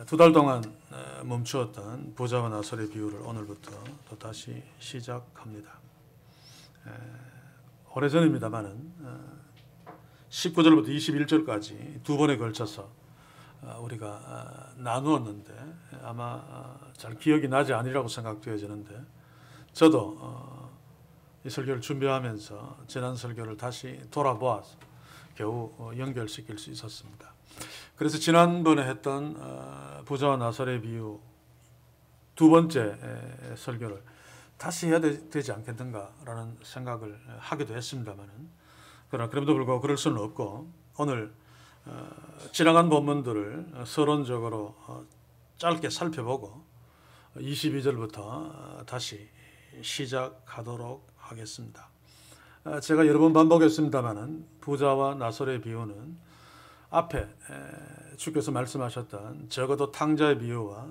두 달 동안 멈추었던 부자와 나설의 비유를 오늘부터 또 다시 시작합니다. 오래전입니다만은 19절부터 21절까지 두 번에 걸쳐서 우리가 나누었는데 아마 잘 기억이 나지 않으리라고 생각되어지는데 저도 이 설교를 준비하면서 지난 설교를 다시 돌아보아서 겨우 연결시킬 수 있었습니다. 그래서 지난번에 했던 부자와 나설의 비유 두 번째 설교를 다시 해야 되지 않겠는가라는 생각을 하기도 했습니다만은 그러나 그럼에도 불구하고 그럴 수는 없고 오늘 지나간 본문들을 서론적으로 짧게 살펴보고 22절부터 다시 시작하도록 하겠습니다. 제가 여러 번 반복했습니다마는 부자와 나설의 비유는 앞에 주께서 말씀하셨던 적어도 탕자의 비유와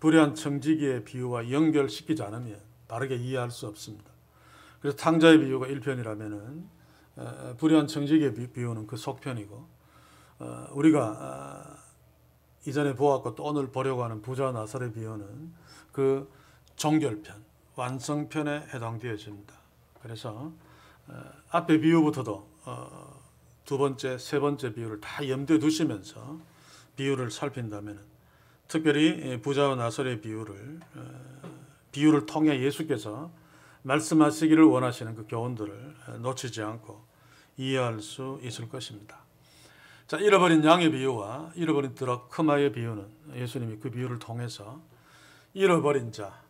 불의한 청지기의 비유와 연결시키지 않으면 바르게 이해할 수 없습니다. 그래서 탕자의 비유가 1편이라면은 불의한 청지기의 비유는 그 속편이고 우리가 이전에 보았고 또 오늘 보려고 하는 부자와 나설의 비유는 그 종결편, 완성편에 해당되어집니다. 그래서 앞에 비유부터도 두 번째, 세 번째 비유를 다 염두에 두시면서 비유를 살핀다면 특별히 부자와 나설의 비유를 통해 예수께서 말씀하시기를 원하시는 그 교훈들을 놓치지 않고 이해할 수 있을 것입니다. 자, 잃어버린 양의 비유와 잃어버린 드라크마의 비유는 예수님이 그 비유를 통해서 잃어버린 자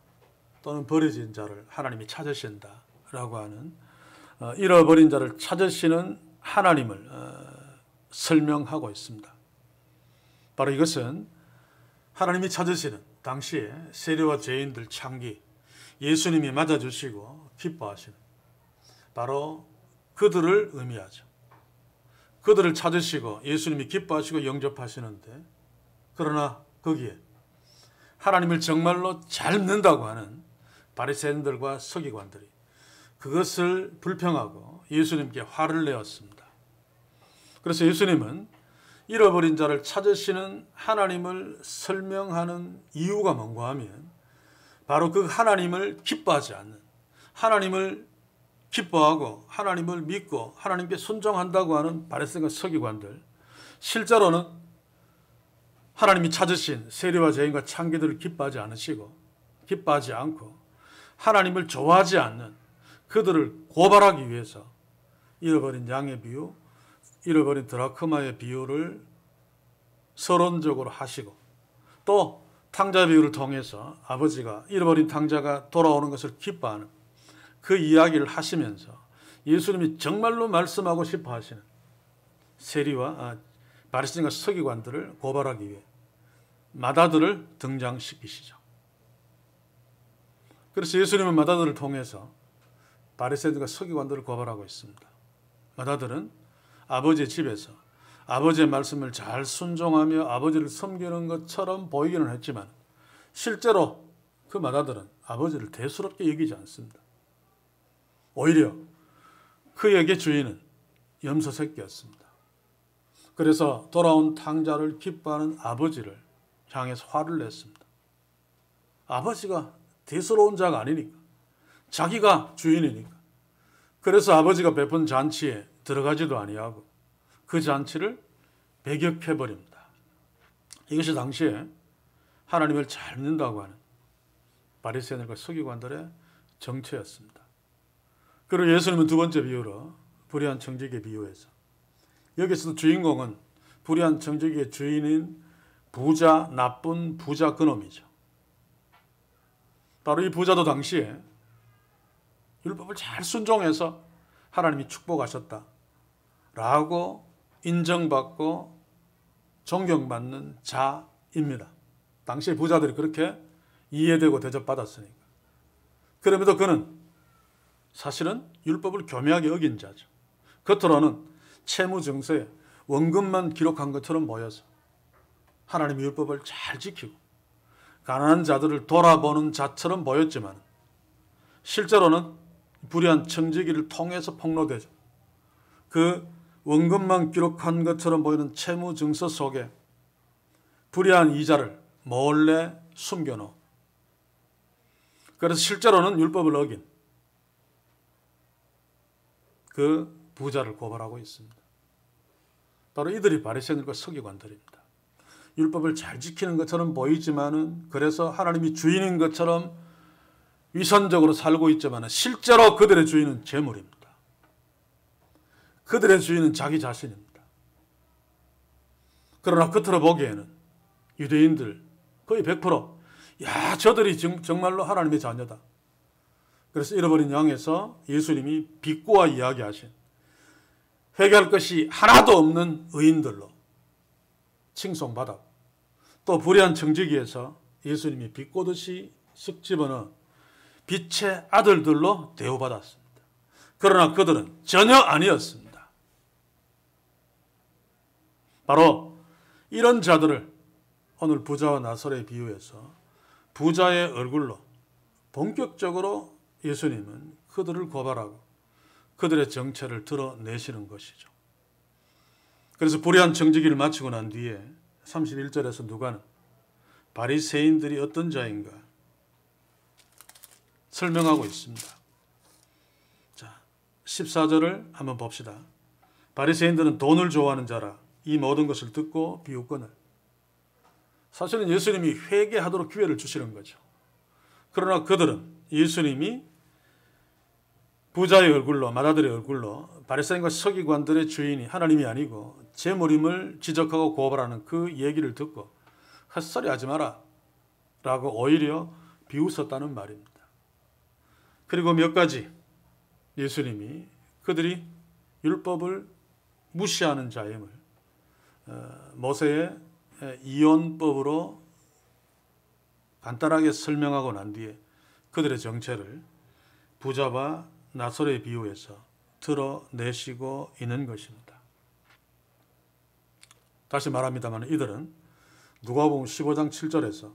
또는 버려진 자를 하나님이 찾으신다라고 하는 잃어버린 자를 찾으시는 하나님을 설명하고 있습니다. 바로 이것은 하나님이 찾으시는 당시에 세리와 죄인들 창기 예수님이 맞아주시고 기뻐하시는 바로 그들을 의미하죠. 그들을 찾으시고 예수님이 기뻐하시고 영접하시는데 그러나 거기에 하나님을 정말로 잘 믿는다고 하는 바리새인들과 서기관들이 그것을 불평하고 예수님께 화를 내었습니다. 그래서 예수님은 잃어버린 자를 찾으시는 하나님을 설명하는 이유가 뭔가 하면 바로 그 하나님을 기뻐하지 않는 하나님을 기뻐하고 하나님을 믿고 하나님께 순종한다고 하는 바리새인과 서기관들 실제로는 하나님이 찾으신 세리와 죄인과 창기들을 기뻐하지 않으시고 기뻐하지 않고 하나님을 좋아하지 않는 그들을 고발하기 위해서 잃어버린 양의 비유, 잃어버린 드라크마의 비유를 서론적으로 하시고 또 탕자 비유를 통해서 아버지가 잃어버린 탕자가 돌아오는 것을 기뻐하는 그 이야기를 하시면서 예수님이 정말로 말씀하고 싶어 하시는 세리와 바리새인과 서기관들을 고발하기 위해 마다들을 등장시키시죠. 그래서 예수님은 마다들을 통해서 바리새인과 서기관들을 고발하고 있습니다. 마다들은 아버지의 집에서 아버지의 말씀을 잘 순종하며 아버지를 섬기는 것처럼 보이기는 했지만 실제로 그 마다들은 아버지를 대수롭게 여기지 않습니다. 오히려 그에게 주인은 염소 새끼였습니다. 그래서 돌아온 탕자를 기뻐하는 아버지를 향해서 화를 냈습니다. 아버지가 대수로운 자가 아니니까 자기가 주인이니까 그래서 아버지가 베푼 잔치에 들어가지도 아니하고 그 잔치를 배격해버립니다. 이것이 당시에 하나님을 잘 믿는다고 하는 바리새인들과 서기관들의 정체였습니다. 그리고 예수님은 두 번째 비유로 불의한 청지기의 비유에서 여기서도 주인공은 불의한 청지기의 주인인 부자, 나쁜 부자 그놈이죠. 바로 이 부자도 당시에 율법을 잘 순종해서 하나님이 축복하셨다라고 인정받고 존경받는 자입니다. 당시에 부자들이 그렇게 이해되고 대접받았으니까. 그럼에도 그는 사실은 율법을 교묘하게 어긴 자죠. 겉으로는 채무증서에 원금만 기록한 것처럼 보여서 하나님의 율법을 잘 지키고 가난한 자들을 돌아보는 자처럼 보였지만 실제로는 불의한 청지기를 통해서 폭로되죠. 그 원금만 기록한 것처럼 보이는 채무증서 속에 불의한 이자를 몰래 숨겨놓은, 그래서 실제로는 율법을 어긴 그 부자를 고발하고 있습니다. 바로 이들이 바리새인들과 서기관들입니다. 율법을 잘 지키는 것처럼 보이지만은, 그래서 하나님이 주인인 것처럼 위선적으로 살고 있지만은 실제로 그들의 주인은 재물입니다. 그들의 주인은 자기 자신입니다. 그러나 겉으로 보기에는 유대인들 거의 100% 야, 저들이 정말로 하나님의 자녀다. 그래서 잃어버린 양에서 예수님이 비꼬아 이야기하신 회개할 것이 하나도 없는 의인들로 칭송받았고, 또 불의한 청지기에서 예수님이 비꼬듯이 쓱 집어넣은 빛의 아들들로 대우받았습니다. 그러나 그들은 전혀 아니었습니다. 바로 이런 자들을 오늘 부자와 나사로의 비유에서 부자의 얼굴로 본격적으로 예수님은 그들을 고발하고 그들의 정체를 드러내시는 것이죠. 그래서 불의한 청지기를 마치고 난 뒤에 31절에서 누가는 바리새인들이 어떤 자인가 설명하고 있습니다. 자, 14절을 한번 봅시다. 바리새인들은 돈을 좋아하는 자라 이 모든 것을 듣고 비웃거늘. 사실은 예수님이 회개하도록 기회를 주시는 거죠. 그러나 그들은 예수님이 부자의 얼굴로, 마다들의 얼굴로 바리새인과 서기관들의 주인이 하나님이 아니고 재물임을 지적하고 고발하는 그 얘기를 듣고 헛소리 하지 마라 라고 오히려 비웃었다는 말입니다. 그리고 몇 가지 예수님이 그들이 율법을 무시하는 자임을 모세의 이혼법으로 간단하게 설명하고 난 뒤에 그들의 정체를 부자와 나사로의 비유에서 드러내시고 있는 것입니다. 다시 말합니다만 이들은 누가복음 15장 7절에서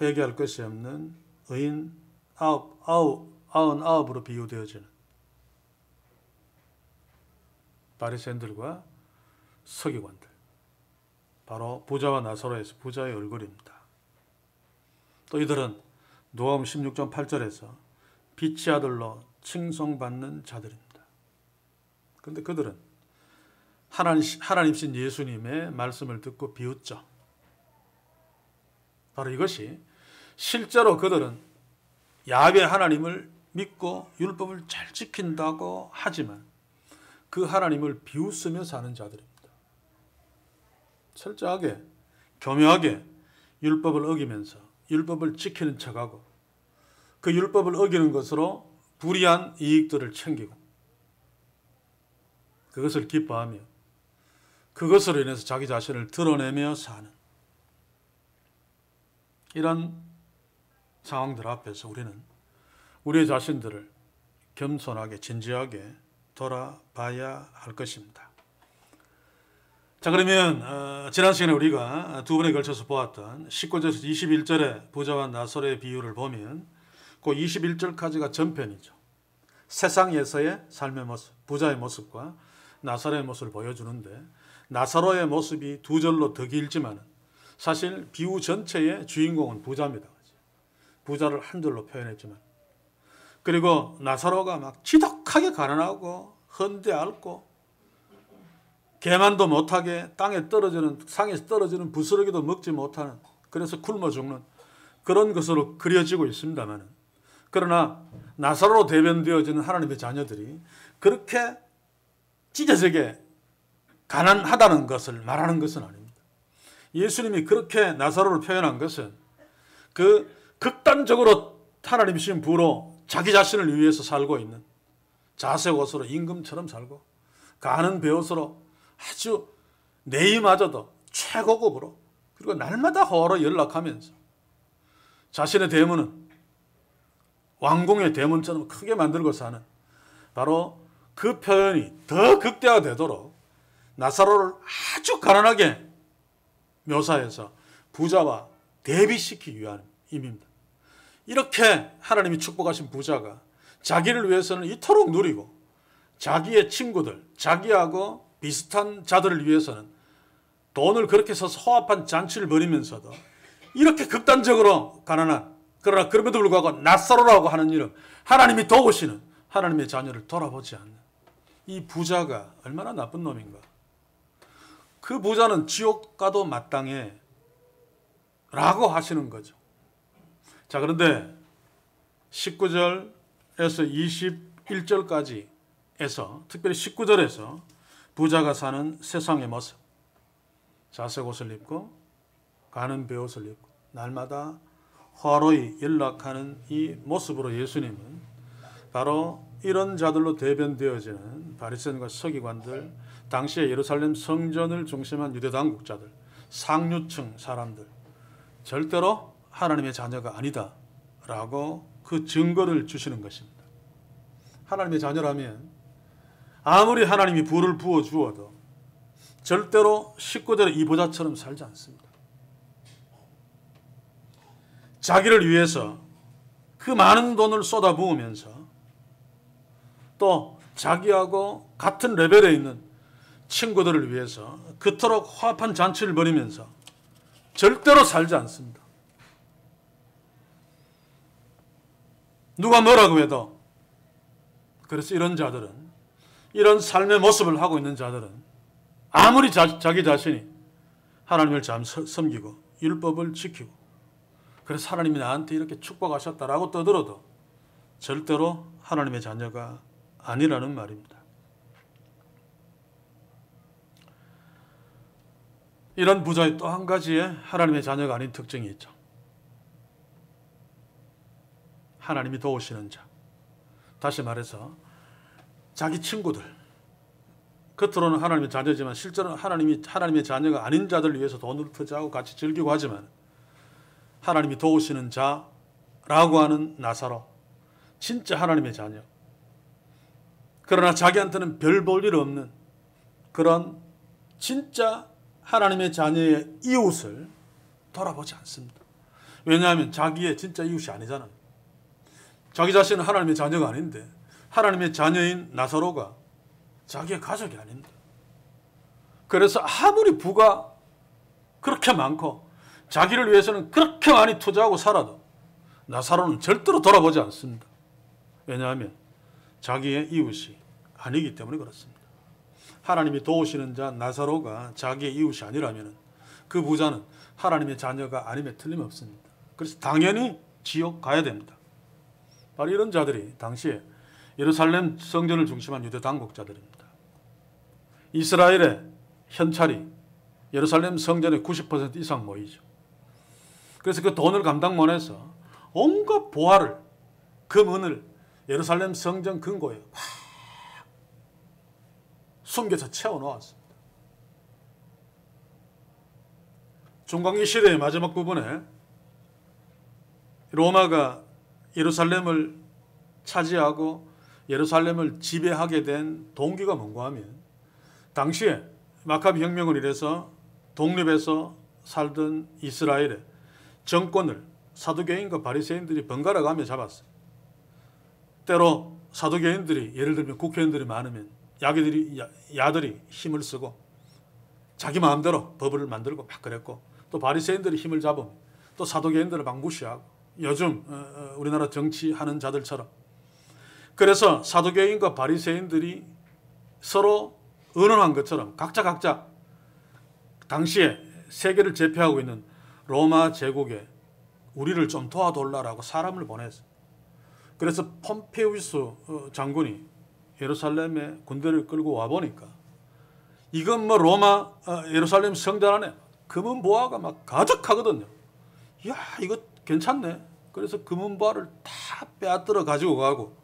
회개할 것이 없는 의인 99으로 비유되어지는 바리새인들과 서기관들, 바로 부자와 나사로에서 부자의 얼굴입니다. 또 이들은 누가복음 16장 8절에서 빛의 아들로 칭송받는 자들입니다. 그런데 그들은 하나님신 예수님의 말씀을 듣고 비웃죠. 바로 이것이 실제로 그들은 야훼 하나님을 믿고 율법을 잘 지킨다고 하지만 그 하나님을 비웃으며 사는 자들입니다. 철저하게 교묘하게 율법을 어기면서 율법을 지키는 척하고 그 율법을 어기는 것으로 불이한 이익들을 챙기고 그것을 기뻐하며 그것으로 인해서 자기 자신을 드러내며 사는 이런 상황들 앞에서 우리는 우리의 자신들을 겸손하게 진지하게 돌아봐야 할 것입니다. 자, 그러면 지난 시간에 우리가 두 번에 걸쳐서 보았던 19절에서 21절의 부자와 나사로의 비유를 보면 그 21절까지가 전편이죠. 세상에서의 삶의 모습, 부자의 모습과 나사로의 모습을 보여주는데 나사로의 모습이 두 절로 더 길지만 사실 비유 전체의 주인공은 부자입니다. 부자를 한 절로 표현했지만, 그리고 나사로가 막 지독하게 가난하고 헌데 앓고 개만도 못하게 땅에 떨어지는, 상에서 떨어지는 부스러기도 먹지 못하는, 그래서 굶어 죽는 그런 것으로 그려지고 있습니다만, 그러나 나사로로 대변되어지는 하나님의 자녀들이 그렇게 찢어지게 가난하다는 것을 말하는 것은 아닙니다. 예수님이 그렇게 나사로를 표현한 것은 그 극단적으로 하나님이신 부로 자기 자신을 위해서 살고 있는 자색옷으로 임금처럼 살고 가는 배옷으로 아주 내의마저도 최고급으로, 그리고 날마다 호로 연락하면서 자신의 대문은 왕궁의 대문처럼 크게 만들고 사는, 바로 그 표현이 더 극대화되도록 나사로를 아주 가난하게 묘사해서 부자와 대비시키기 위한 의미입니다. 이렇게 하나님이 축복하신 부자가 자기를 위해서는 이토록 누리고 자기의 친구들, 자기하고 비슷한 자들을 위해서는 돈을 그렇게 써서 호합한 잔치를 벌이면서도 이렇게 극단적으로 가난한, 그러나 그럼에도 불구하고 나사로라고 하는 이름, 하나님이 도우시는 하나님의 자녀를 돌아보지 않는 이 부자가 얼마나 나쁜 놈인가. 그 부자는 지옥 가도 마땅해 라고 하시는 거죠. 자, 그런데 19절에서 21절까지에서 특별히 19절에서 부자가 사는 세상의 모습, 자색 옷을 입고 가는 베옷을 입고 날마다 화로히 연락하는 이 모습으로 예수님은 바로 이런 자들로 대변되어지는 바리새인과 서기관들, 당시에 예루살렘 성전을 중심한 유대 당국자들, 상류층 사람들, 절대로 하나님의 자녀가 아니다 라고 그 증거를 주시는 것입니다. 하나님의 자녀라면 아무리 하나님이 부를 부어 주어도 절대로 19절의 이 부자처럼 살지 않습니다. 자기를 위해서 그 많은 돈을 쏟아부으면서 또 자기하고 같은 레벨에 있는 친구들을 위해서 그토록 화합한 잔치를 벌이면서 절대로 살지 않습니다. 누가 뭐라고 해도. 그래서 이런 자들은, 이런 삶의 모습을 하고 있는 자들은 아무리 자기 자신이 하나님을 잘 섬기고 율법을 지키고 그래서 하나님이 나한테 이렇게 축복하셨다라고 떠들어도 절대로 하나님의 자녀가 아니라는 말입니다. 이런 부자의 또 한 가지의 하나님의 자녀가 아닌 특징이 있죠. 하나님이 도우시는 자. 다시 말해서 자기 친구들, 겉으로는 하나님의 자녀지만 실제로는 하나님의 자녀가 아닌 자들을 위해서 돈을 투자하고 같이 즐기고 하지만 하나님이 도우시는 자라고 하는 나사로, 진짜 하나님의 자녀. 그러나 자기한테는 별 볼 일 없는 그런 진짜 하나님의 자녀의 이웃을 돌아보지 않습니다. 왜냐하면 자기의 진짜 이웃이 아니잖아요. 자기 자신은 하나님의 자녀가 아닌데 하나님의 자녀인 나사로가 자기의 가족이 아닙니다. 그래서 아무리 부가 그렇게 많고 자기를 위해서는 그렇게 많이 투자하고 살아도 나사로는 절대로 돌아보지 않습니다. 왜냐하면 자기의 이웃이 아니기 때문에 그렇습니다. 하나님이 도우시는 자 나사로가 자기의 이웃이 아니라면 그 부자는 하나님의 자녀가 아님에 틀림없습니다. 그래서 당연히 지옥 가야 됩니다. 바로 이런 자들이 당시에 예루살렘 성전을 중심한 유대 당국자들입니다. 이스라엘의 현찰이 예루살렘 성전의 90% 이상 모이죠. 그래서 그 돈을 감당 못해서 온갖 보화를, 금은을 예루살렘 성전 근고에 막 숨겨서 채워놓았습니다. 중광기 시대의 마지막 부분에 로마가 예루살렘을 차지하고 예루살렘을 지배하게 된 동기가 뭔가 하면 당시에 마카비 혁명을 이래서 독립해서 살던 이스라엘의 정권을 사두개인과 바리새인들이 번갈아 가며 잡았어요. 때로 사두개인들이, 예를 들면 국회의원들이 많으면 야들이 힘을 쓰고 자기 마음대로 법을 만들고 막 그랬고, 또 바리새인들이 힘을 잡으면 또 사두개인들을 막 무시하고, 요즘 우리나라 정치하는 자들처럼. 그래서 사두개인과 바리새인들이 서로 의논한 것처럼 각자 당시에 세계를 제패하고 있는 로마 제국에 우리를 좀 도와달라고 사람을 보냈어요. 그래서 폼페이우스 장군이 예루살렘에 군대를 끌고 와보니까 이건 뭐 로마 예루살렘 성전 안에 금은 보화가 막 가득하거든요. 이야, 이거 괜찮네. 그래서 금은 보화를 다 빼앗들어 가지고 가고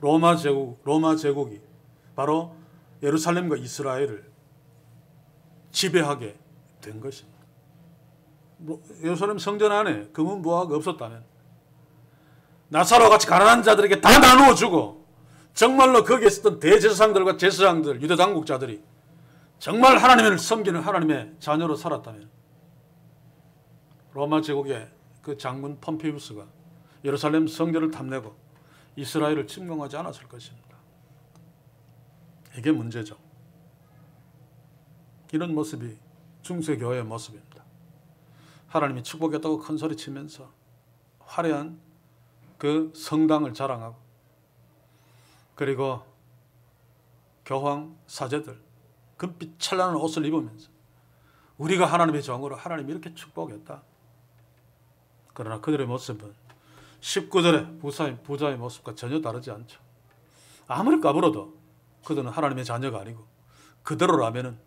로마 제국이 바로 예루살렘과 이스라엘을 지배하게 된 것입니다. 예루살렘 성전 안에 금은 보화가 없었다면 나사로와 같이 가난한 자들에게 다 나누어 주고 정말로 거기에 있었던 대제사장들과 제사장들, 유대 당국자들이 정말 하나님을 섬기는 하나님의 자녀로 살았다면 로마 제국의 그 장군 폼페이우스가 예루살렘 성전을 탐내고 이스라엘을 침공하지 않았을 것입니다. 이게 문제죠. 이런 모습이 중세교회의 모습입니다. 하나님이 축복했다고 큰 소리 치면서 화려한 그 성당을 자랑하고, 그리고 교황 사제들 금빛 찬란한 옷을 입으면서 우리가 하나님의 종으로 하나님이 이렇게 축복했다. 그러나 그들의 모습은 19절의 부자의 모습과 전혀 다르지 않죠. 아무리 까불어도 그들은 하나님의 자녀가 아니고, 그대로라면은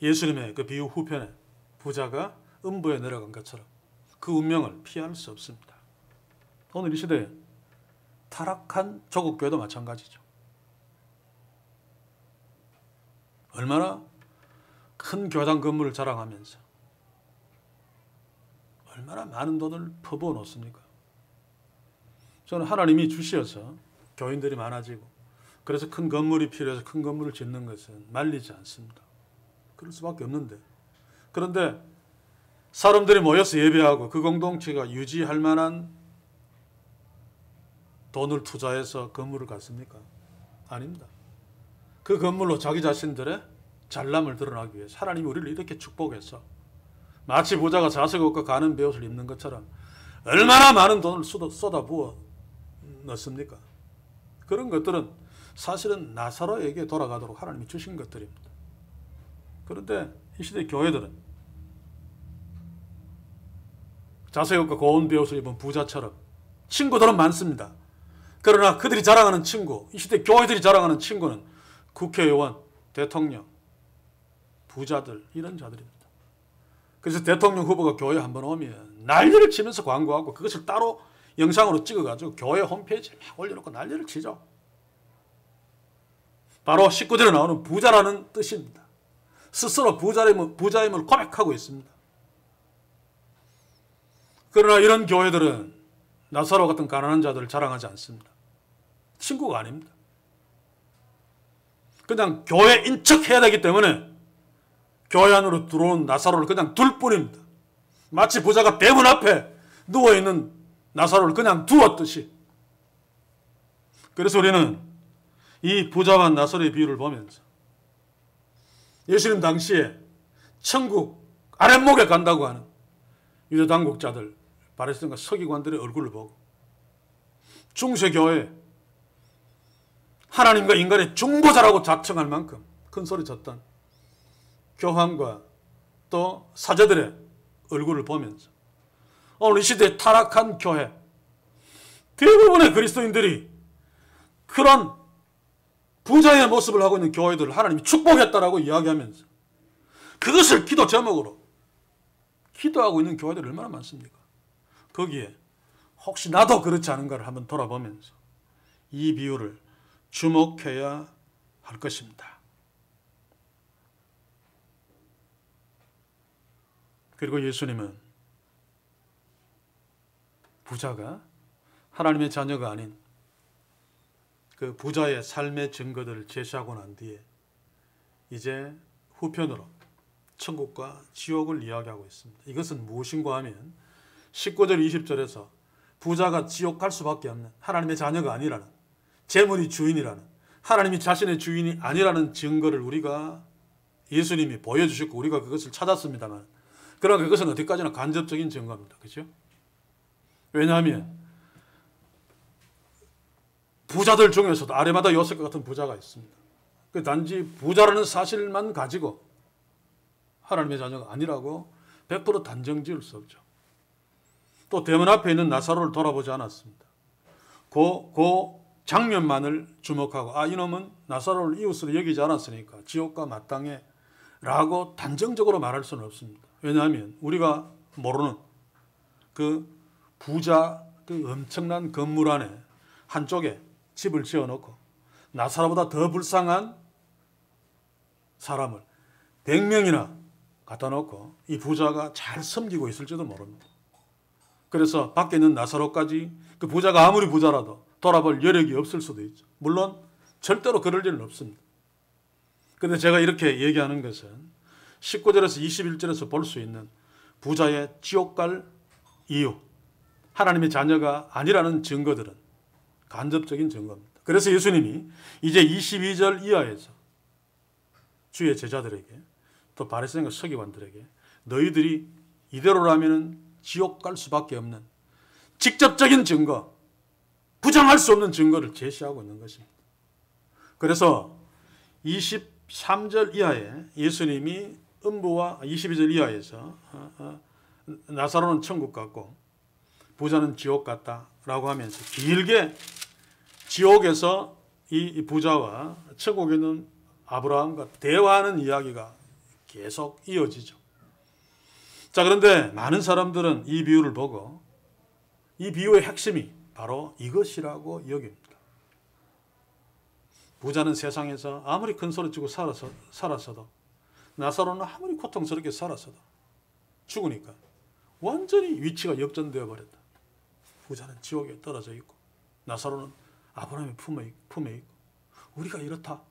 예수님의 그 비유 후편에 부자가 음부에 내려간 것처럼 그 운명을 피할 수 없습니다. 오늘 이 시대에 타락한 조국 교회도 마찬가지죠. 얼마나 큰 교장 건물을 자랑하면서 얼마나 많은 돈을 퍼부어 놓습니까? 저는 하나님이 주시어서 교인들이 많아지고, 그래서 큰 건물이 필요해서 큰 건물을 짓는 것은 말리지 않습니다. 그럴 수밖에 없는데, 그런데 사람들이 모여서 예배하고 그 공동체가 유지할 만한 돈을 투자해서 건물을 갖습니까? 아닙니다. 그 건물로 자기 자신들의 잘남을 드러나기 위해서 하나님이 우리를 이렇게 축복해서 마치 부자가 자색 옷과 가는 베옷을 입는 것처럼 얼마나 많은 돈을 쏟아부어 넣습니까? 그런 것들은 사실은 나사로에게 돌아가도록 하나님이 주신 것들입니다. 그런데 이 시대 교회들은 자색 옷과 고운 베옷을 입은 부자처럼 친구들은 많습니다. 그러나 그들이 자랑하는 친구, 이 시대 교회들이 자랑하는 친구는 국회의원, 대통령, 부자들, 이런 자들입니다. 그래서 대통령 후보가 교회 한번 오면 난리를 치면서 광고하고, 그것을 따로 영상으로 찍어가지고 교회 홈페이지에 막 올려놓고 난리를 치죠. 바로 19절에 나오는 부자라는 뜻입니다. 스스로 부자임을 고백하고 있습니다. 그러나 이런 교회들은 나사로 같은 가난한 자들을 자랑하지 않습니다. 친구가 아닙니다. 그냥 교회 인척해야 되기 때문에 교회 안으로 들어온 나사로를 그냥 둘 뿐입니다. 마치 부자가 대문 앞에 누워있는 나사로를 그냥 두었듯이. 그래서 우리는 이 부자와 나사로의 비유를 보면서 예수님 당시에 천국 아랫목에 간다고 하는 유대 당국자들, 바리새인과 서기관들의 얼굴을 보고, 중세교회 하나님과 인간의 중보자라고 자청할 만큼 큰 소리 쳤던 교황과 또 사제들의 얼굴을 보면서 오늘 이 시대에 타락한 교회, 대부분의 그리스도인들이 그런 부자의 모습을 하고 있는 교회들을 하나님이 축복했다라고 이야기하면서 그것을 기도 제목으로 기도하고 있는 교회들이 얼마나 많습니까? 거기에 혹시 나도 그렇지 않은가를 한번 돌아보면서 이 비유를 주목해야 할 것입니다. 그리고 예수님은 부자가 하나님의 자녀가 아닌 그 부자의 삶의 증거들을 제시하고 난 뒤에 이제 후편으로 천국과 지옥을 이야기하고 있습니다. 이것은 무엇인가 하면 19절 20절에서 부자가 지옥 갈 수밖에 없는, 하나님의 자녀가 아니라는, 재물이 주인이라는, 하나님이 자신의 주인이 아니라는 증거를 우리가 예수님이 보여주셨고 우리가 그것을 찾았습니다만, 그러나 그것은 어디까지나 간접적인 증거입니다. 그렇죠? 왜냐하면 부자들 중에서도 아리마다 요셉 같은 부자가 있습니다. 단지 부자라는 사실만 가지고 하나님의 자녀가 아니라고 100% 단정 지을 수 없죠. 또 대문 앞에 있는 나사로를 돌아보지 않았습니다. 그 장면만을 주목하고, 아, 이놈은 나사로를 이웃으로 여기지 않았으니까 지옥과 마땅해 라고 단정적으로 말할 수는 없습니다. 왜냐하면 우리가 모르는 그 부자 그 엄청난 건물 안에 한쪽에 집을 지어놓고 나사로보다 더 불쌍한 사람을 100명이나 갖다 놓고 이 부자가 잘 섬기고 있을지도 모릅니다. 그래서 밖에 있는 나사로까지 그 부자가 아무리 부자라도 돌아볼 여력이 없을 수도 있죠. 물론 절대로 그럴 일은 없습니다. 그런데 제가 이렇게 얘기하는 것은 19절에서 21절에서 볼 수 있는 부자의 지옥 갈 이유, 하나님의 자녀가 아니라는 증거들은 간접적인 증거입니다. 그래서 예수님이 이제 22절 이하에서 주의 제자들에게 또 바리새인과 서기관들에게 너희들이 이대로라면 지옥 갈 수밖에 없는 직접적인 증거, 부정할 수 없는 증거를 제시하고 있는 것입니다. 그래서 23절 이하에 예수님이 음부와 22절 이하에서 나사로는 천국 같고 부자는 지옥 같다라고 하면서 길게 지옥에서 이 부자와 천국에 있는 아브라함과 대화하는 이야기가 계속 이어지죠. 자, 그런데 많은 사람들은 이 비유를 보고 이 비유의 핵심이 바로 이것이라고 여깁니다. 부자는 세상에서 아무리 큰 소리치고 살았어도 나사로는 아무리 고통스럽게 살았어도 죽으니까 완전히 위치가 역전되어 버렸다. 부자는 지옥에 떨어져 있고 나사로는 아브라함의 품에 있고 우리가 이렇다.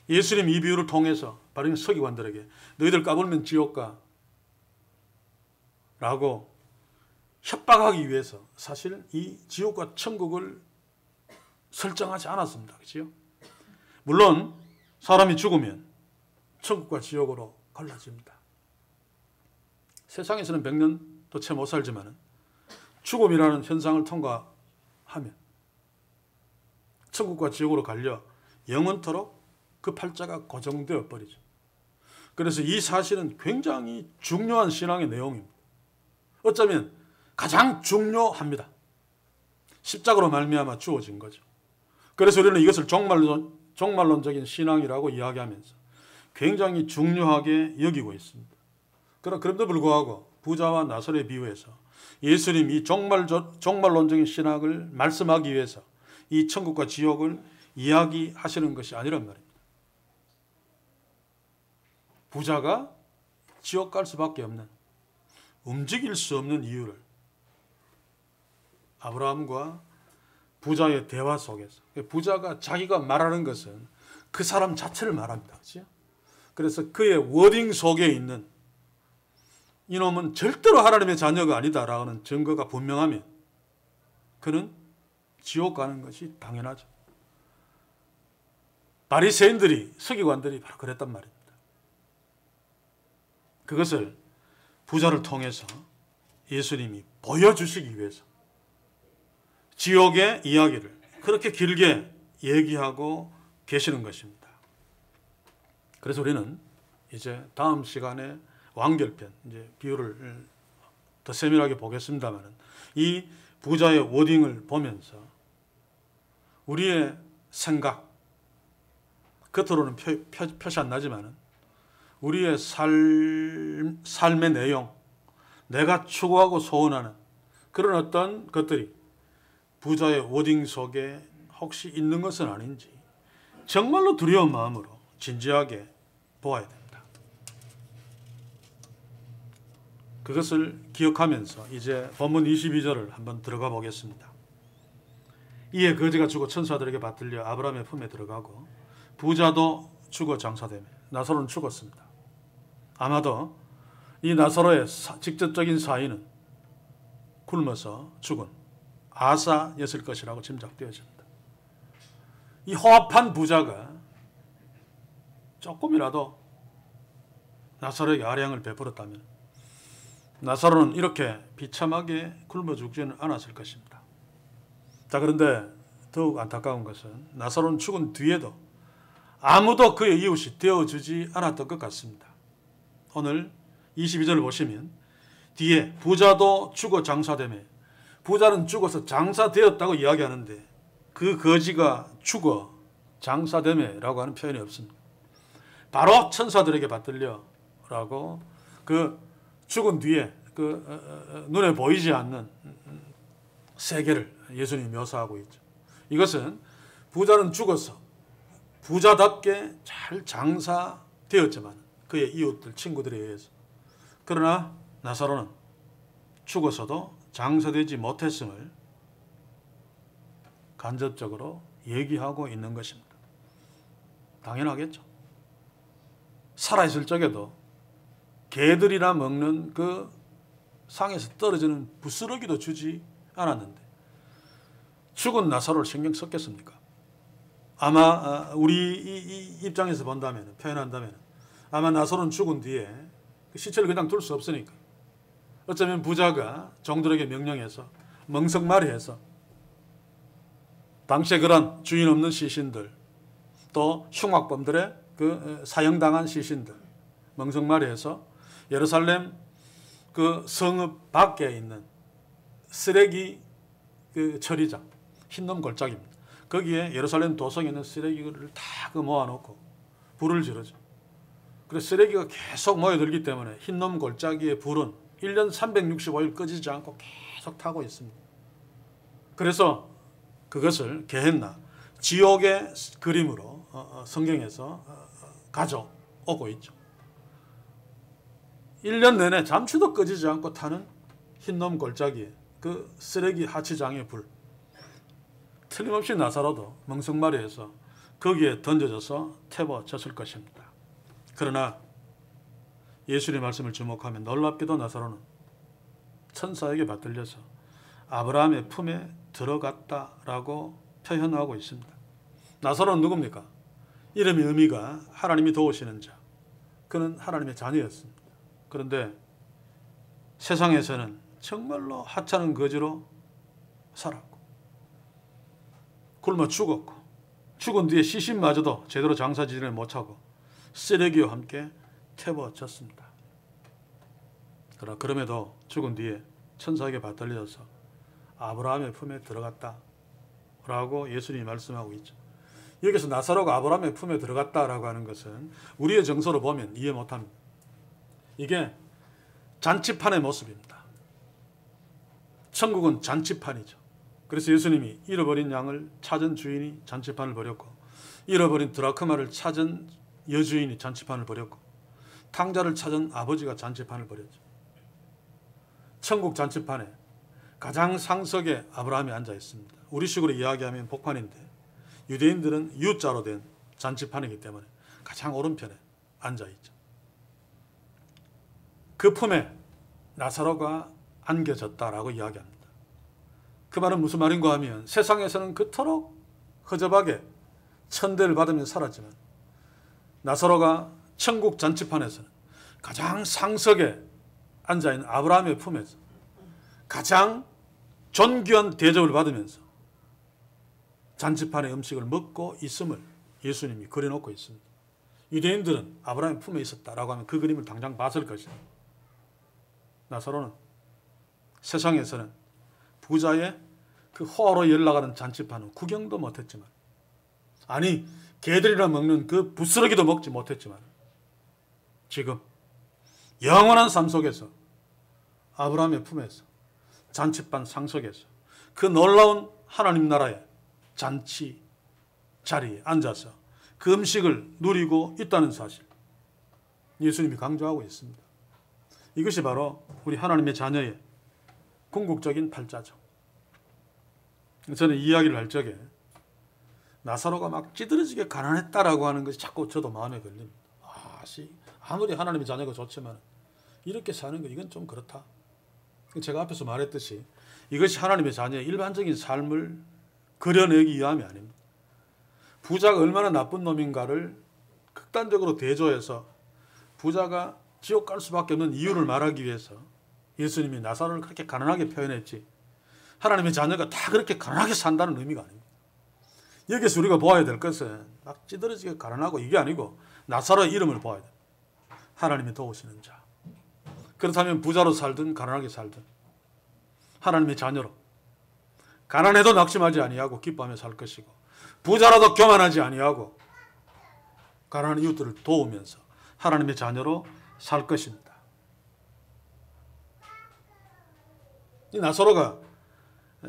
예수님 이 비유를 통해서 바로 서기관들에게 너희들 까불면 지옥 가 라고 협박하기 위해서 사실 이 지옥과 천국을 설정하지 않았습니다. 그렇죠? 물론 사람이 죽으면 천국과 지옥으로 갈라집니다. 세상에서는 100년도 채 못 살지만 죽음이라는 현상을 통과하면 천국과 지옥으로 갈려 영원토록 그 팔자가 고정되어 버리죠. 그래서 이 사실은 굉장히 중요한 신앙의 내용입니다. 어쩌면 가장 중요합니다. 십자가로 말미암아 주어진 거죠. 그래서 우리는 이것을 종말론적인 신앙이라고 이야기하면서 굉장히 중요하게 여기고 있습니다. 그럼에도 불구하고 부자와 나사로의 비유에서 예수님이 이 종말론적인 신학을 말씀하기 위해서 이 천국과 지옥을 이야기하시는 것이 아니란 말입니다. 부자가 지옥 갈 수밖에 없는, 움직일 수 없는 이유를 아브라함과 부자의 대화 속에서, 부자가 자기가 말하는 것은 그 사람 자체를 말합니다. 그렇죠? 그래서 그의 워딩 속에 있는 이놈은 절대로 하나님의 자녀가 아니다라는 증거가 분명하면 그는 지옥 가는 것이 당연하죠. 바리새인들이, 서기관들이 바로 그랬단 말입니다. 그것을 부자를 통해서 예수님이 보여주시기 위해서 지옥의 이야기를 그렇게 길게 얘기하고 계시는 것입니다. 그래서 우리는 이제 다음 시간에 완결편, 이제 비유를 더 세밀하게 보겠습니다만 이 부자의 워딩을 보면서 우리의 생각, 겉으로는 표시 안 나지만 우리의 삶의 내용, 내가 추구하고 소원하는 그런 어떤 것들이 부자의 워딩 속에 혹시 있는 것은 아닌지 정말로 두려운 마음으로 진지하게 보아야 됩니다. 그것을 기억하면서 이제 본문 22절을 한번 들어가 보겠습니다. 이에 거지가 죽어 천사들에게 받들려 아브라함의 품에 들어가고 부자도 죽어 장사되며 나사로는 죽었습니다. 아마도 이 나사로의 직접적인 사인은 굶어서 죽은 아사였을 것이라고 짐작되어집니다. 이 호합한 부자가 조금이라도 나사로에게 아량을 베풀었다면 나사로는 이렇게 비참하게 굶어 죽지는 않았을 것입니다. 자, 그런데 더욱 안타까운 것은 나사로는 죽은 뒤에도 아무도 그의 이웃이 되어주지 않았던 것 같습니다. 오늘 22절을 보시면 뒤에 부자도 죽어 장사되며, 부자는 죽어서 장사되었다고 이야기하는데 그 거지가 죽어 장사되며 라고 하는 표현이 없습니다. 바로 천사들에게 받들려 라고 그 죽은 뒤에 그 눈에 보이지 않는 세계를 예수님이 묘사하고 있죠. 이것은 부자는 죽어서 부자답게 잘 장사되었지만 그의 이웃들, 친구들에 의해서, 그러나 나사로는 죽어서도 장사되지 못했음을 간접적으로 얘기하고 있는 것입니다. 당연하겠죠. 살아있을 적에도 개들이나 먹는 그 상에서 떨어지는 부스러기도 주지 않았는데 죽은 나사로를 신경 썼겠습니까? 아마 우리 이 입장에서 본다면, 표현한다면 아마 나사로는 죽은 뒤에 시체를 그냥 둘 수 없으니까. 어쩌면 부자가 종들에게 명령해서 멍석말이해서 당시에 그런 주인 없는 시신들, 또 흉악범들의 그 사형당한 시신들 멍석말이해서 예루살렘 그 성읍 밖에 있는 쓰레기 그 처리장, 흰놈 골짜기입니다. 거기에 예루살렘 도성에 있는 쓰레기를 다 모아놓고 불을 지르죠. 그래서 쓰레기가 계속 모여들기 때문에 흰놈 골짜기의 불은 1년 365일 꺼지지 않고 계속 타고 있습니다. 그래서 그것을 게헨나, 지옥의 그림으로 성경에서 가져오고 있죠. 1년 내내 잠시도 꺼지지 않고 타는 흰놈 골짜기에 그 쓰레기 하치장의 불, 틀림없이 나사로도 멍석말이해서 거기에 던져져서 태워졌을 것입니다. 그러나 예수님의 말씀을 주목하면 놀랍게도 나사로는 천사에게 받들려서 아브라함의 품에 들어갔다라고 표현하고 있습니다. 나사로는 누굽니까? 이름의 의미가 하나님이 도우시는 자. 그는 하나님의 자녀였습니다. 그런데 세상에서는 정말로 하찮은 거지로 살았고 굶어 죽었고 죽은 뒤에 시신마저도 제대로 장사지를 못하고 쓰레기와 함께 태워졌습니다. 그러나 그럼에도 죽은 뒤에 천사에게 받들려서 아브라함의 품에 들어갔다라고 예수님이 말씀하고 있죠. 여기서 나사로가 아브라함의 품에 들어갔다라고 하는 것은 우리의 정서로 보면 이해 못합니다. 이게 잔치판의 모습입니다. 천국은 잔치판이죠. 그래서 예수님이 잃어버린 양을 찾은 주인이 잔치판을 벌였고 잃어버린 드라크마를 찾은 여주인이 잔치판을 벌였고 탕자를 찾은 아버지가 잔치판을 벌였죠. 천국 잔치판에 가장 상석에 아브라함이 앉아 있습니다. 우리식으로 이야기하면 복판인데 유대인들은 U자로 된 잔치판이기 때문에 가장 오른편에 앉아 있죠. 그 품에 나사로가 안겨졌다라고 이야기합니다. 그 말은 무슨 말인가 하면 세상에서는 그토록 허접하게 천대를 받으며 살았지만 나사로가 천국 잔치판에서는 가장 상석에 앉아있는 아브라함의 품에서 가장 존귀한 대접을 받으면서 잔치판의 음식을 먹고 있음을 예수님이 그려놓고 있습니다. 유대인들은 아브라함의 품에 있었다라고 하면 그 그림을 당장 봤을 것이다. 나사로는 세상에서는 부자의 그 호화로 연락하는 잔치판은 구경도 못했지만 아니 개들이나 먹는 그 부스러기도 먹지 못했지만 지금 영원한 삶 속에서 아브라함의 품에서 잔치판 상석에서 그 놀라운 하나님 나라의 잔치 자리에 앉아서 그 음식을 누리고 있다는 사실 예수님이 강조하고 있습니다. 이것이 바로 우리 하나님의 자녀의 궁극적인 팔자죠. 저는 이 이야기를 할 적에 나사로가 막 찌들어지게 가난했다라고 하는 것이 자꾸 저도 마음에 걸립니다. 아무리 하나님의 자녀가 좋지만 이렇게 사는 거 이건 좀 그렇다. 제가 앞에서 말했듯이 이것이 하나님의 자녀의 일반적인 삶을 그려내기 위함이 아닙니다. 부자가 얼마나 나쁜 놈인가를 극단적으로 대조해서 부자가 지옥 갈 수밖에 없는 이유를 말하기 위해서 예수님이 나사로를 그렇게 가난하게 표현했지 하나님의 자녀가 다 그렇게 가난하게 산다는 의미가 아닙니다. 여기서 우리가 보아야 될 것은 막 찌들어지게 가난하고 이게 아니고 나사로의 이름을 보아야 돼요. 하나님이 도우시는 자. 그렇다면 부자로 살든 가난하게 살든 하나님의 자녀로 가난해도 낙심하지 아니하고 기뻐하며 살 것이고 부자라도 교만하지 아니하고 가난한 이웃들을 도우면서 하나님의 자녀로 살 것입니다. 이 나사로가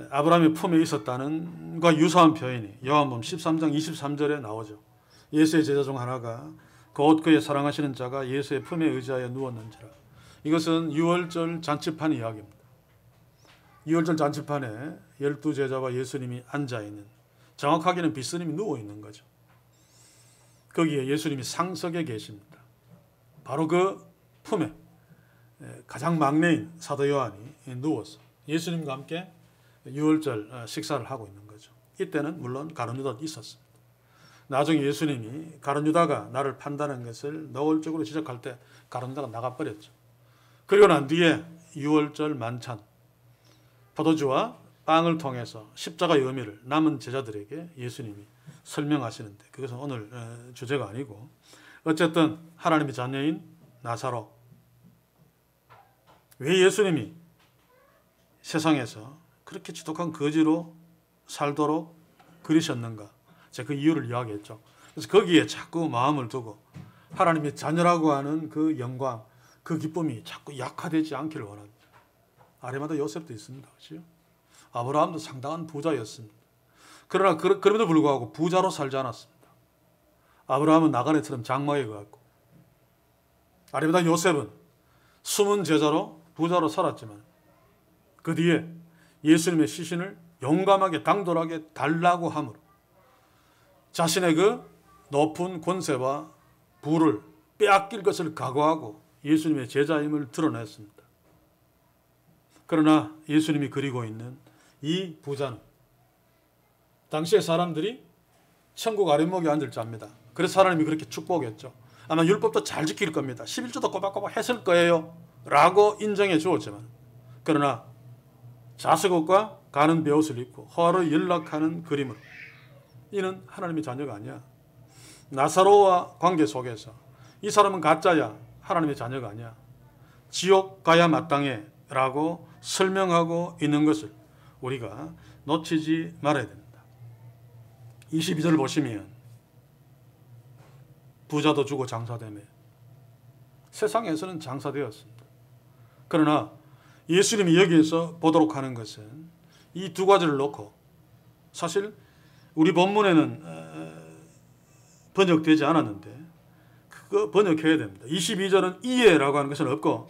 아브라함의 품에 있었다는 것과 유사한 표현이 요한복음 13장 23절에 나오죠. 예수의 제자 중 하나가 곧 그의 사랑하시는 자가 예수의 품에 의지하여 누웠는지라. 이것은 유월절 잔치판 이야기입니다. 유월절 잔치판에 12제자와 예수님이 앉아있는, 정확하게는 빗스님이 누워있는 거죠. 거기에 예수님이 상석에 계십니다. 바로 그 품에 가장 막내인 사도 요한이 누워서 예수님과 함께 유월절 식사를 하고 있는 거죠. 이때는 물론 가룟유다도 있었습니다. 나중에 예수님이 가룟 유다가 나를 판다는 것을 노골적으로 지적할 때 가룟 유다가 나가버렸죠. 그리고 난 뒤에 6월절 만찬, 포도주와 빵을 통해서 십자가의 의미를 남은 제자들에게 예수님이 설명하시는데, 그것은 오늘 주제가 아니고, 어쨌든 하나님의 자녀인 나사로, 왜 예수님이 세상에서 그렇게 지독한 거지로 살도록 그리셨는가, 제가 그 이유를 이야기했죠. 그래서 거기에 자꾸 마음을 두고 하나님의 자녀라고 하는 그 영광, 그 기쁨이 자꾸 약화되지 않기를 원합니다. 아리마다 요셉도 있습니다. 그렇죠? 아브라함도 상당한 부자였습니다. 그러나 그럼에도 불구하고 부자로 살지 않았습니다. 아브라함은 나그네처럼 장막에 가고, 아리마다 요셉은 숨은 제자로 부자로 살았지만 그 뒤에 예수님의 시신을 용감하게 당돌하게 달라고 함으로 자신의 그 높은 권세와 부를 빼앗길 것을 각오하고 예수님의 제자임을 드러냈습니다. 그러나 예수님이 그리고 있는 이 부자는 당시의 사람들이 천국 아랫목에 앉을 자입니다. 그래서 하나님이 그렇게 축복했죠. 아마 율법도 잘 지킬 겁니다. 11조도 꼬박꼬박 했을 거예요 라고 인정해 주었지만, 그러나 자석옷과 가는 베옷을 입고 호화로 연락하는 그림으로 이는 하나님의 자녀가 아니야. 나사로와 관계 속에서 이 사람은 가짜야, 하나님의 자녀가 아니야, 지옥 가야 마땅해 라고 설명하고 있는 것을 우리가 놓치지 말아야 됩니다. 22절 보시면 부자도 주고 장사되며, 세상에서는 장사되었습니다. 그러나 예수님이 여기에서 보도록 하는 것은 이 두 가지를 놓고, 사실 우리 본문에는 번역되지 않았는데 그거 번역해야 됩니다. 22절은 이에라고 하는 것은 없고,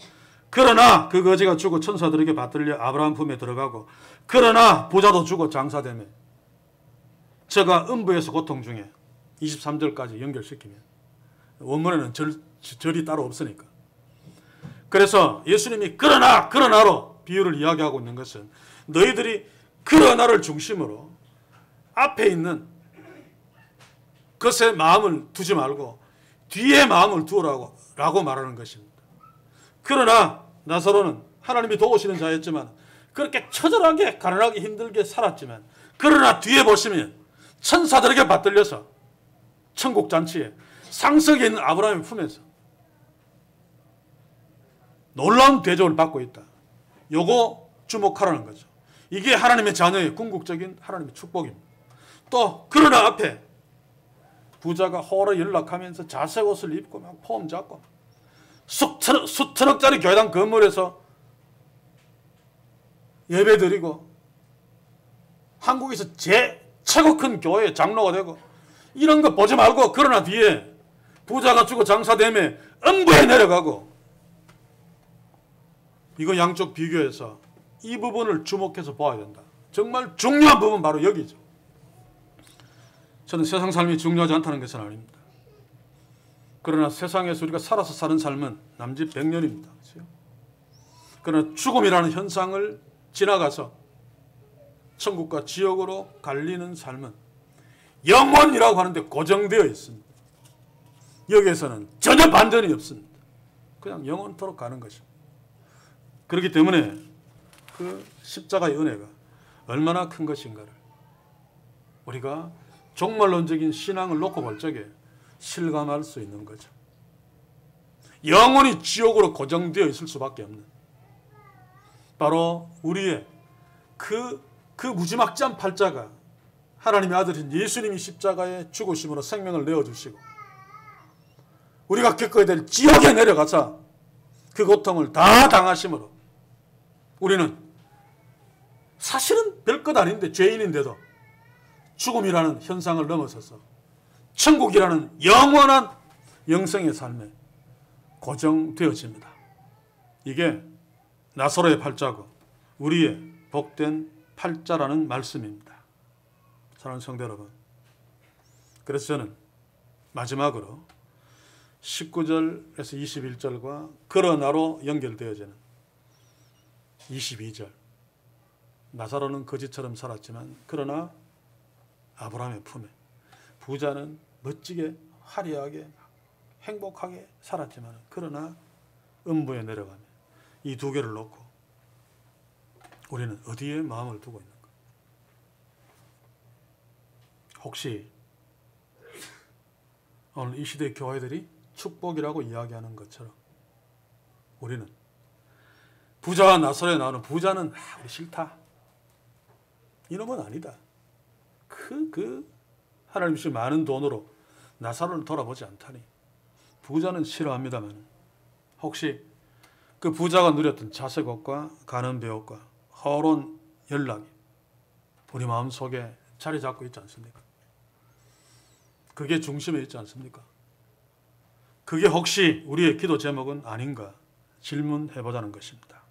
그러나 그 거지가 죽어 천사들에게 받들려 아브라함 품에 들어가고, 그러나 부자도 죽어 장사되며, 저가 음부에서 고통 중에 23절까지 연결시키면, 원문에는 절이 따로 없으니까. 그래서 예수님이 그러나로 비유를 이야기하고 있는 것은 너희들이 그러나를 중심으로 앞에 있는 것에 마음을 두지 말고 뒤에 마음을 두라고 말하는 것입니다. 그러나 나사로는 하나님이 도우시는 자였지만 그렇게 처절하게 가난하게 힘들게 살았지만, 그러나 뒤에 보시면 천사들에게 받들려서 천국 잔치에 상석에 있는 아브라함의 품에서 놀라운 대접을 받고 있다. 요거 주목하라는 거죠. 이게 하나님의 자녀의 궁극적인 하나님의 축복입니다. 또 그러나 앞에 부자가 호로 연락하면서 자색 옷을 입고 막 폼 잡고 수천억짜리 교회당 건물에서 예배 드리고 한국에서 최고 큰 교회 장로가 되고, 이런 거 보지 말고 그러나 뒤에 부자가 죽고 장사되며 음부에 내려가고, 이거 양쪽 비교해서 이 부분을 주목해서 보아야 된다. 정말 중요한 부분 바로 여기죠. 저는 세상 삶이 중요하지 않다는 것은 아닙니다. 그러나 세상에서 우리가 살아서 사는 삶은 남짓 100년입니다. 그렇죠? 그러나 죽음이라는 현상을 지나가서 천국과 지옥으로 갈리는 삶은 영원이라고 하는데 고정되어 있습니다. 여기에서는 전혀 반전이 없습니다. 그냥 영원토록 가는 것입니다. 그렇기 때문에 그 십자가의 은혜가 얼마나 큰 것인가를 우리가 종말론적인 신앙을 놓고 볼 적에 실감할 수 있는 거죠. 영원히 지옥으로 고정되어 있을 수밖에 없는, 바로 우리의 그 무지막지한 팔자가 하나님의 아들인 예수님이 십자가에 죽으심으로 생명을 내어주시고, 우리가 겪어야 될 지옥에 내려가서 그 고통을 다 당하심으로 우리는 사실은 별것 아닌데 죄인인데도 죽음이라는 현상을 넘어서서 천국이라는 영원한 영생의 삶에 고정되어집니다. 이게 나사로의 팔자고 우리의 복된 팔자라는 말씀입니다. 사랑하는 성도 여러분, 그래서 저는 마지막으로 19절에서 21절과 그러나로 연결되어지는 22절, 나사로는 거지처럼 살았지만 그러나 아브라함의 품에, 부자는 멋지게 화려하게 행복하게 살았지만 그러나 음부에 내려가면 이 두 개를 놓고 우리는 어디에 마음을 두고 있는가? 혹시 오늘 이 시대의 교회들이 축복이라고 이야기하는 것처럼 우리는 부자와 나설에 나오는 부자는 우리 싫다. 이놈은 아니다. 하나님 주신 많은 돈으로 나사로를 돌아보지 않다니. 부자는 싫어합니다만 혹시 그 부자가 누렸던 자색옷과 가는 배옷과 허로운 연락이 우리 마음속에 자리 잡고 있지 않습니까? 그게 중심에 있지 않습니까? 그게 혹시 우리의 기도 제목은 아닌가 질문해보자는 것입니다.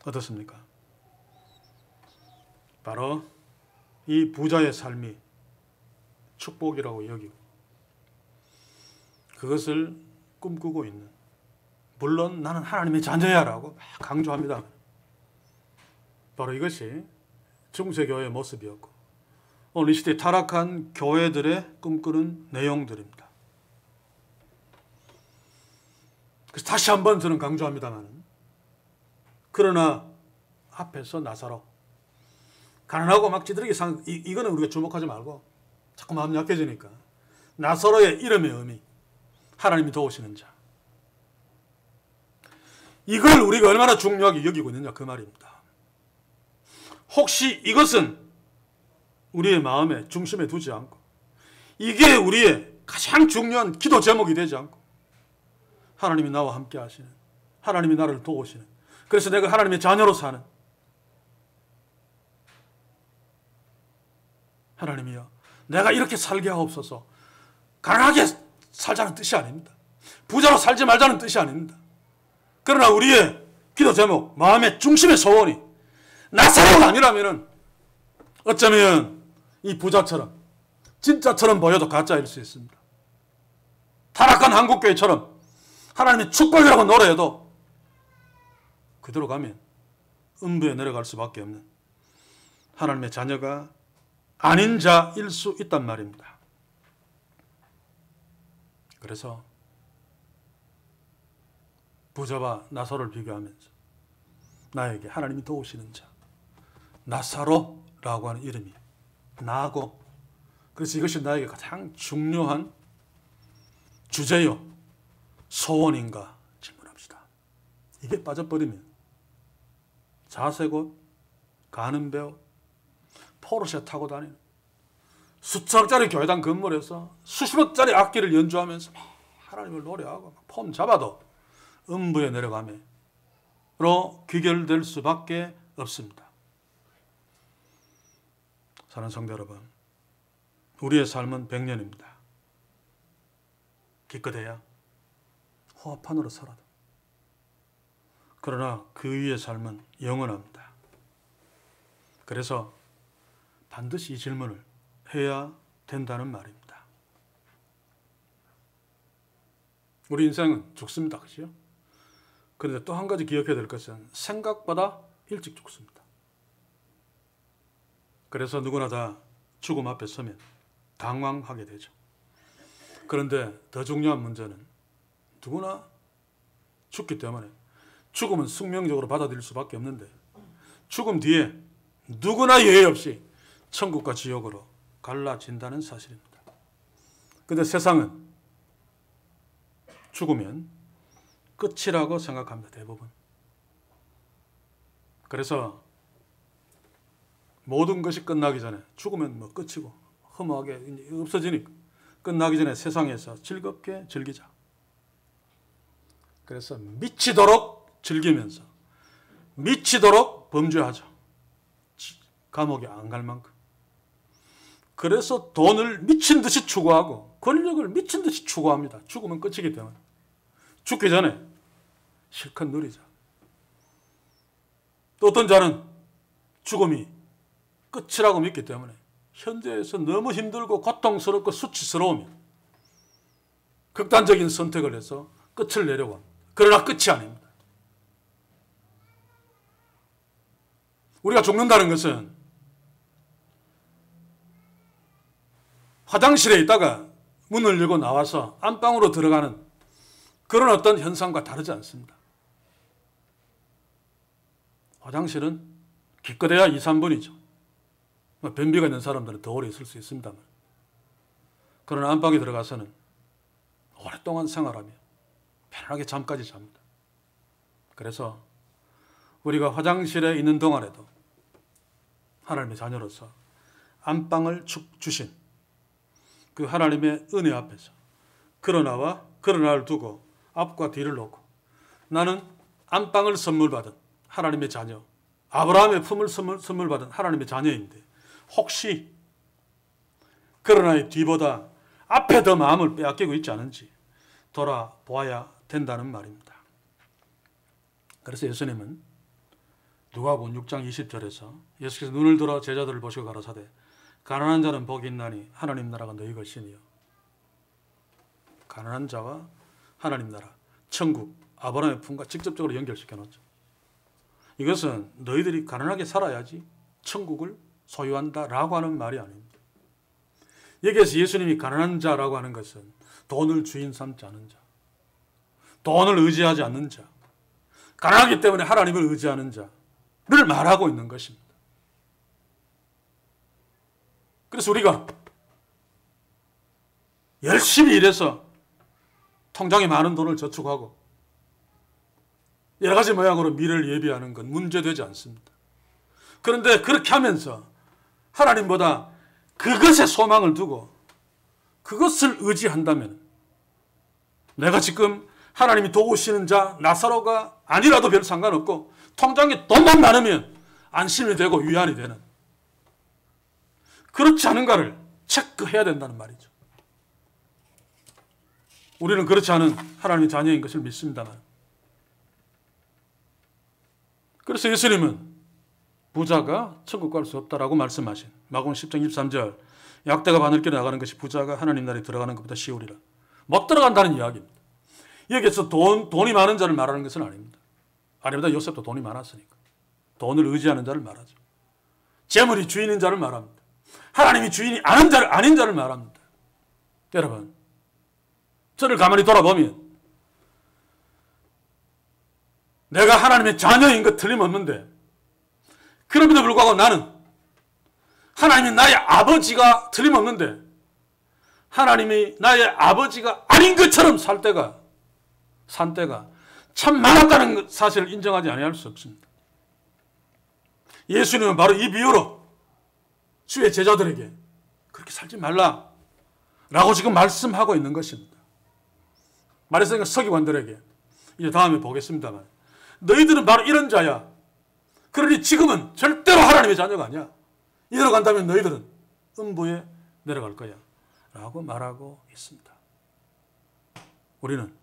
어떻습니까? 바로 이 부자의 삶이 축복이라고 여기고 그것을 꿈꾸고 있는, 물론 나는 하나님의 자녀야 라고 막 강조합니다. 바로 이것이 중세교회의 모습이었고 오늘 이 시대에 타락한 교회들의 꿈꾸는 내용들입니다. 그래서 다시 한번 저는 강조합니다만 그러나 앞에서 나사로 가난하고 막 찌들하게 산 이거는 우리가 주목하지 말고 자꾸 마음 약해지니까 나사로의 이름의 의미, 하나님이 도우시는 자, 이걸 우리가 얼마나 중요하게 여기고 있느냐 그 말입니다. 혹시 이것은 우리의 마음의 중심에 두지 않고 이게 우리의 가장 중요한 기도 제목이 되지 않고 하나님이 나와 함께 하시는, 하나님이 나를 도우시는, 그래서 내가 하나님의 자녀로 사는, 하나님이여 내가 이렇게 살게 하옵소서, 가난하게 살자는 뜻이 아닙니다. 부자로 살지 말자는 뜻이 아닙니다. 그러나 우리의 기도 제목, 마음의 중심의 소원이 나사로가 아니라면 어쩌면 이 부자처럼 진짜처럼 보여도 가짜일 수 있습니다. 타락한 한국교회처럼 하나님의 축복이라고 노래해도 그대로 가면 음부에 내려갈 수밖에 없는 하나님의 자녀가 아닌 자일 수 있단 말입니다. 그래서 부자와 나사로를 비교하면서 나에게 하나님이 도우시는 자, 나사로라고 하는 이름이 나고, 그래서 이것이 나에게 가장 중요한 주제요 소원인가 질문합시다. 이게 빠져버리면 자색옷, 가는 배옷, 포르쉐 타고 다니는, 수천억짜리 교회당 건물에서 수십억짜리 악기를 연주하면서 하나님을 노래하고 폼 잡아도 음부에 내려가매로 귀결될 수밖에 없습니다. 사랑하는 성도 여러분, 우리의 삶은 100년입니다. 기껏해야 호흡판으로 살아도. 그러나 그 위의 삶은 영원합니다. 그래서 반드시 이 질문을 해야 된다는 말입니다. 우리 인생은 죽습니다. 그렇죠? 그런데 또 한 가지 기억해야 될 것은 생각보다 일찍 죽습니다. 그래서 누구나 다 죽음 앞에 서면 당황하게 되죠. 그런데 더 중요한 문제는 누구나 죽기 때문에 죽음은 숙명적으로 받아들일 수밖에 없는데 죽음 뒤에 누구나 예외 없이 천국과 지옥으로 갈라진다는 사실입니다. 그런데 세상은 죽으면 끝이라고 생각합니다. 대부분. 그래서 모든 것이 끝나기 전에, 죽으면 뭐 끝이고 허무하게 이제 없어지니까 끝나기 전에 세상에서 즐겁게 즐기자. 그래서 미치도록 즐기면서 미치도록 범죄하자. 감옥에 안 갈 만큼. 그래서 돈을 미친 듯이 추구하고 권력을 미친 듯이 추구합니다. 죽으면 끝이기 때문에. 죽기 전에 실컷 누리자. 또 어떤 자는 죽음이 끝이라고 믿기 때문에 현재에서 너무 힘들고 고통스럽고 수치스러우면 극단적인 선택을 해서 끝을 내려고 합니다. 그러나 끝이 아닙니다. 우리가 죽는다는 것은 화장실에 있다가 문을 열고 나와서 안방으로 들어가는 그런 어떤 현상과 다르지 않습니다. 화장실은 기껏해야 2, 3분이죠. 변비가 있는 사람들은 더 오래 있을 수 있습니다만. 그러나 안방에 들어가서는 오랫동안 생활하며 편안하게 잠까지 잡니다. 그래서 우리가 화장실에 있는 동안에도 하나님의 자녀로서 안방을 주신 그 하나님의 은혜 앞에서 그러나와 그러나를 두고 앞과 뒤를 놓고 나는 안방을 선물 받은 하나님의 자녀, 아브라함의 품을 선물 받은 하나님의 자녀인데 혹시 그러나의 뒤보다 앞에 더 마음을 빼앗기고 있지 않은지 돌아보아야 된다는 말입니다. 그래서 예수님은 누가복음 6장 20절에서 예수께서 눈을 들어 제자들을 보시고 가라사대 가난한 자는 복이 있나니 하나님 나라가 너희 것이니요. 가난한 자와 하나님 나라, 천국, 아브라함의 품과 직접적으로 연결시켜 놓죠. 이것은 너희들이 가난하게 살아야지 천국을 소유한다라고 하는 말이 아닙니다. 여기에서 예수님이 가난한 자라고 하는 것은 돈을 주인 삼지 않은 자, 돈을 의지하지 않는 자, 가난하기 때문에 하나님을 의지하는 자를 말하고 있는 것입니다. 그래서 우리가 열심히 일해서 통장에 많은 돈을 저축하고 여러 가지 모양으로 미래를 예비하는 건 문제되지 않습니다. 그런데 그렇게 하면서 하나님보다 그것에 소망을 두고 그것을 의지한다면 내가 지금 하나님이 도우시는 자 나사로가 아니라도 별 상관없고 통장에 돈만 많으면 안심이 되고 위안이 되는 그렇지 않은가를 체크해야 된다는 말이죠. 우리는 그렇지 않은 하나님의 자녀인 것을 믿습니다만 그래서 예수님은 부자가 천국 갈 수 없다라고 말씀하신 마가복음 10장 23절 약대가 바늘길에 나가는 것이 부자가 하나님 나라에 들어가는 것보다 쉬우리라. 못 들어간다는 이야기입니다. 여기에서 돈이 많은 자를 말하는 것은 아닙니다. 아닙니다. 요셉도 돈이 많았으니까. 돈을 의지하는 자를 말하죠. 재물이 주인인 자를 말합니다. 하나님이 주인이 아닌 자를 말합니다. 여러분, 저를 가만히 돌아보면 내가 하나님의 자녀인 것 틀림없는데 그럼에도 불구하고 나는 하나님이 나의 아버지가 틀림없는데 하나님이 나의 아버지가 아닌 것처럼 산 때가 참 많았다는 사실을 인정하지 아니할 수 없습니다. 예수님은 바로 이 비유로 주의 제자들에게 그렇게 살지 말라라고 지금 말씀하고 있는 것입니다. 말했으니까 서기관들에게 이제 다음에 보겠습니다만 너희들은 바로 이런 자야. 그러니 지금은 절대로 하나님의 자녀가 아니야. 이대로 간다면 너희들은 음부에 내려갈 거야 라고 말하고 있습니다. 우리는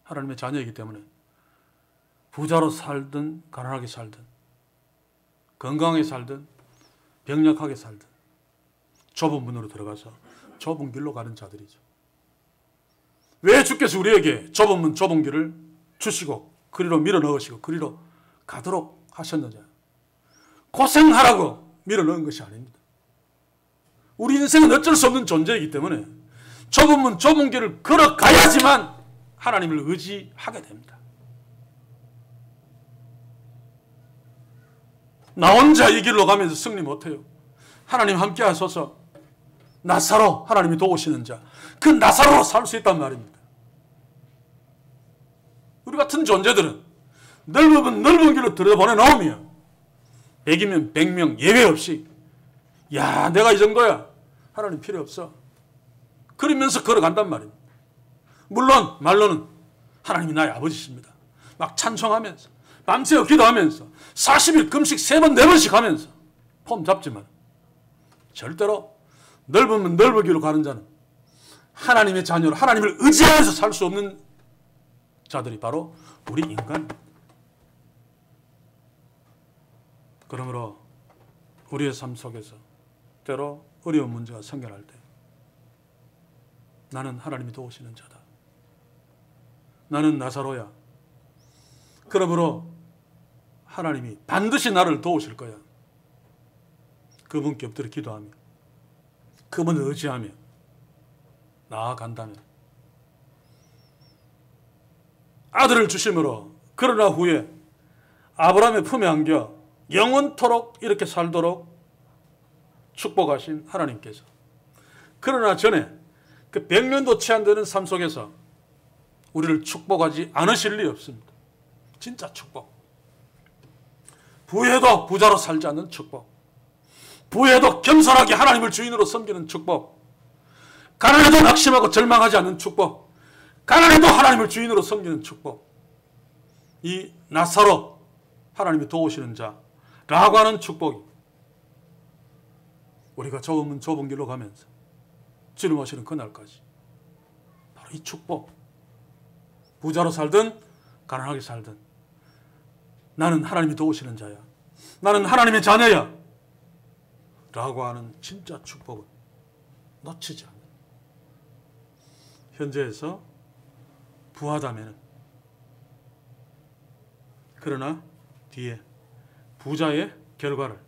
하나님의 자녀이기 때문에 부자로 살든 가난하게 살든 건강하게 살든 병력하게 살든 좁은 문으로 들어가서 좁은 길로 가는 자들이죠. 왜 주께서 우리에게 좁은 문 좁은 길을 주시고 그리로 밀어 넣으시고 그리로 가도록 하셨느냐. 고생하라고 밀어 넣은 것이 아닙니다. 우리 인생은 어쩔 수 없는 존재이기 때문에 좁은 문 좁은 길을 걸어가야지만 하나님을 의지하게 됩니다. 나 혼자 이 길로 가면서 승리 못해요. 하나님 함께 하소서. 나사로 하나님이 도우시는 자, 그 나사로로 살 수 있단 말입니다. 우리 같은 존재들은 넓은 길로 들여보내 놓으면 100이면 100명 예외 없이 야 내가 이 정도야 하나님 필요 없어 그러면서 걸어간단 말입니다. 물론 말로는 하나님이 나의 아버지십니다 막 찬송하면서 밤새워 기도하면서 40일 금식 3번 4번씩 하면서 폼 잡지만 절대로 넓으면 넓은 길로 가는 자는 하나님의 자녀로 하나님을 의지하면서 살 수 없는 자들이 바로 우리 인간입니다. 그러므로 우리의 삶 속에서 때로 어려운 문제가 생겨날 때 나는 하나님이 도우시는 자다. 나는 나사로야. 그러므로 하나님이 반드시 나를 도우실 거야. 그분께 엎드려 기도하며 그분을 의지하며 나아간다면 아들을 주심으로 그러나 후에 아브라함의 품에 안겨 영원토록 이렇게 살도록 축복하신 하나님께서 그러나 전에 그 100년도 채 안 되는 삶 속에서 우리를 축복하지 않으실 리 없습니다. 진짜 축복. 부해도 부자로 살지 않는 축복. 부해도 겸손하게 하나님을 주인으로 섬기는 축복. 가난해도 낙심하고 절망하지 않는 축복. 가난해도 하나님을 주인으로 섬기는 축복. 이 나사로 하나님이 도우시는 자라고 하는 축복이 우리가 좁은 길로 가면서 주님 오시는 그날까지 바로 이 축복. 부자로 살든 가난하게 살든 나는 하나님이 도우시는 자야. 나는 하나님의 자녀야. 라고 하는 진짜 축복은 놓치지 않는. 현재에서 부하다면 그러나 뒤에 부자의 결과를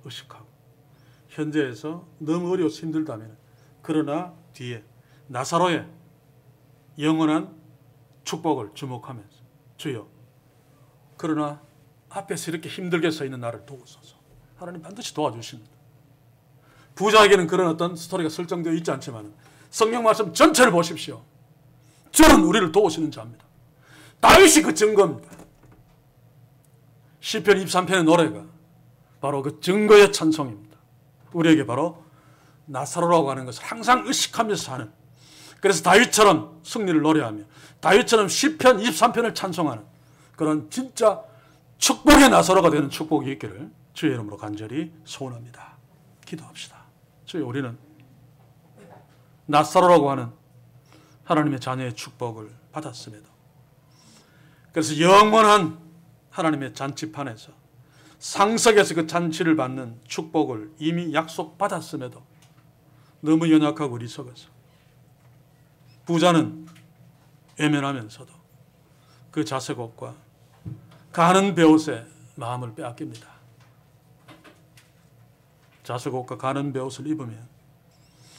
의식하고 현재에서 너무 어려워서 힘들다면 그러나 뒤에 나사로의 영원한 축복을 주목하면서 주여 그러나 앞에서 이렇게 힘들게 서 있는 나를 도우소서. 하나님 반드시 도와주십니다. 부자에게는 그런 어떤 스토리가 설정되어 있지 않지만 성경 말씀 전체를 보십시오. 저는 우리를 도우시는 자입니다. 다윗이 그 증거입니다. 시편 23편의 노래가 바로 그 증거의 찬송입니다. 우리에게 바로 나사로라고 하는 것을 항상 의식하면서 사는, 그래서 다윗처럼 승리를 노래하며 다윗처럼 시편 23편을 찬송하는 그런 진짜 축복의 나사로가 되는 축복이 있기를 주의 이름으로 간절히 소원합니다. 기도합시다. 주여, 우리는 나사로라고 하는 하나님의 자녀의 축복을 받았음에도, 그래서 영원한 하나님의 잔치판에서 상석에서 그 잔치를 받는 축복을 이미 약속받았음에도 너무 연약하고 어리석어서 부자는 외면하면서도 그 자색옷과 가는 베옷에 마음을 빼앗깁니다. 자색옷과 가는 베옷을 입으면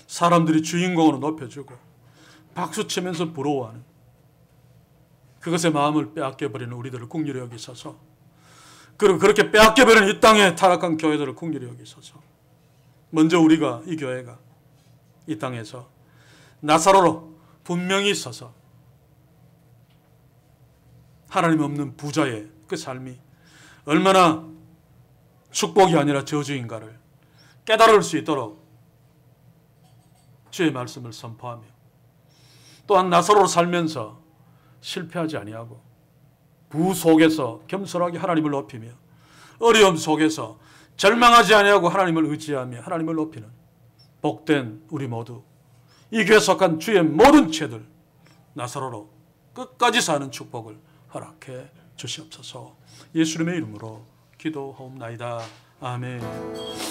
사람들이 주인공으로 높여주고 박수치면서 부러워하는 그것에 마음을 빼앗겨버리는 우리들을 긍휼히 여기소서. 그리고 그렇게 빼앗겨버리는 이 땅의 타락한 교회들을 긍휼히 여기소서. 먼저 우리가, 이 교회가 이 땅에서 나사로로 분명히 있어서 하나님 없는 부자의 그 삶이 얼마나 축복이 아니라 저주인가를 깨달을 수 있도록 주의 말씀을 선포하며, 또한 나사로로 살면서 실패하지 아니하고 부 속에서 겸손하게 하나님을 높이며 어려움 속에서 절망하지 아니하고 하나님을 의지하며 하나님을 높이는 복된 우리 모두, 이 교회에 속한 주의 모든 죄들 나사로로 끝까지 사는 축복을 허락해 주시옵소서. 예수님의 이름으로 기도하옵나이다. 아멘.